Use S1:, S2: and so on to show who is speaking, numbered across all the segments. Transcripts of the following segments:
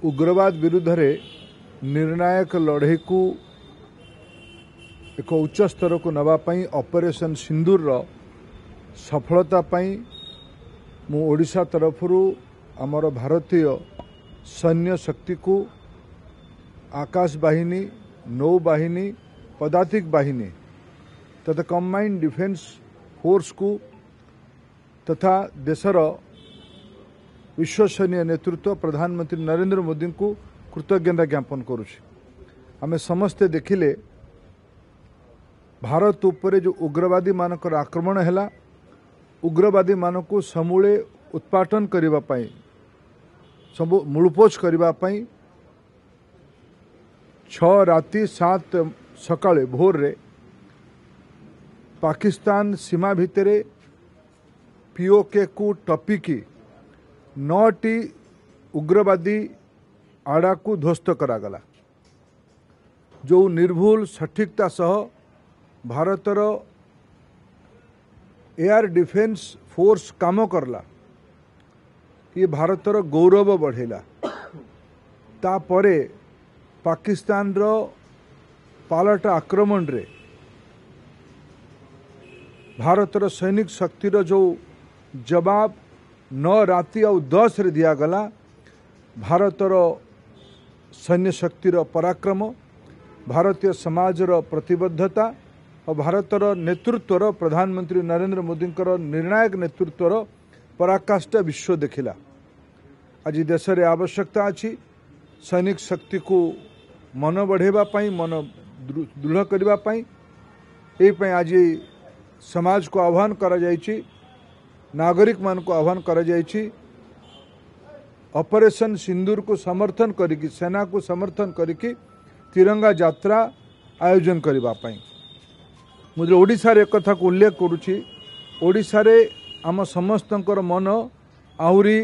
S1: उग्रवाद विरुद्ध रे निर्णायक लड़े को एक उच्च स्तर को नवापाई ऑपरेशन सिंदूर रो सफलता पाई मु ओडिशा तरफरु आमर भारतीय सैन्य शक्ति को आकाश बाहिनी नौबाहिनी पदातिक बाहिनी तथा कंबाइंड डिफेंस फोर्स को तथा देशर विश्वसनीय नेतृत्व प्रधानमंत्री नरेंद्र मोदी को कृतज्ञता ज्ञापन करुछि। आमे समस्ते देखिले भारत उपरे जो उग्रवादी मानकर आक्रमण हैला उग्रवादी मानक समूले उत्पाटन करिबा पई सब मूलपोच करिबा पई 6 राति 7 सकाळे भोर रे पाकिस्तान सीमा भितरे पीओके को टपिकी 9टी उग्रवादी आड़ा को ध्वस्त करागला। जो निर्भुल सठिकता सह भारतर एयर डिफेंस फोर्स काम करला ये भारतर गौरव बढ़ेला। तापरे पाकिस्तान रो पालट आक्रमण रे भारतर सैनिक शक्तिर जो जवाब 9 राति और 10 रे दिया गला। भारतर सैन्य शक्तिर पराक्रम भारतीय समाजर प्रतिबद्धता और भारतर नेतृत्वर प्रधानमंत्री नरेंद्र मोदी निर्णायक नेतृत्वर पराकाष्ठा विश्व देखिला। आज देश रे आवश्यकता अछि सैनिक शक्ति को मन बढ़ेबा पई मन दृढ़ करबा पई एई पई आज समाज को आह्वान करा जायछि नागरिक मान को आह्वान करा जायछि ऑपरेशन सिंदूर को समर्थन करिकी सेना को समर्थन करिकी तिरंगा यात्रा आयोजन करबा पई मुझे ओडिशा रे एक कथा को उल्लेख करूछि। ओडिशा रे आम समस्तंकर मन आहुरी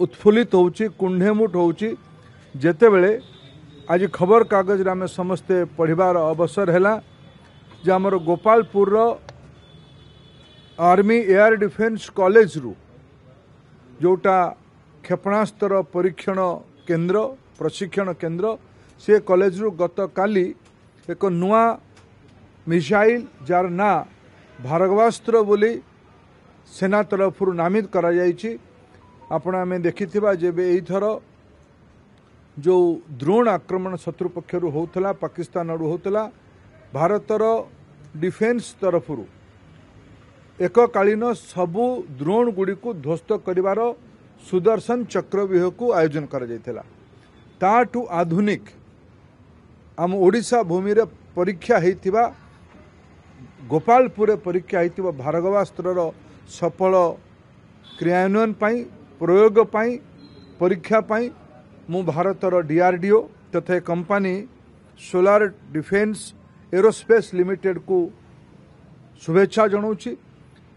S1: उत्फुल्लित होउछि कुंढेमुठ होउछि जेतेबेले आज खबर कागज रे आम समस्ते पढ़िबार अवसर हैला जे हमर गोपालपुर रो आर्मी एयर डिफेंस कॉलेज रु जोटा क्षेपणास्त्र परीक्षण केंद्र प्रशिक्षण केंद्र से कॉलेज रु गत काली एक नुआ मिसाइल जार ना भार्गवास्त्र बोली सेना तरफ नामित करा जायछि। आपण आमे देखिथिबा जेबे एई थर जो ड्रोन आक्रमण शत्रु पक्षरु होतला पाकिस्तान रु होतला भारतर डिफेंस तरफ एककालीन सबु ड्रोन गुड़ी को ध्वस्त करिवार सुदर्शन चक्रव्यूह को आयोजन करा जायतिला। ताठू आधुनिक आम ओडिशा भूमि रे परीक्षा हेतिबा गोपालपुर परीक्षा हेतिबा भार्गवास्त्र सफल क्रियान्वयन पाई प्रयोग पाई परीक्षा पाई मु भारतर डीआरडीओ तथा company solar defence aerospace limited को शुभेच्छा जनाऊँगी।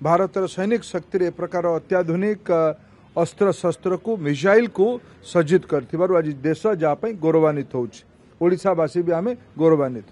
S1: भारतर सैनिक शक्ति रे प्रकार अत्याधुनिक अस्त्र शस्त्र को मिसाइल को सज्जित करथिबारु आज देश जा पई गौरवान्वित होउछि। ओडिशावासी भी आमे गौरवान्वित।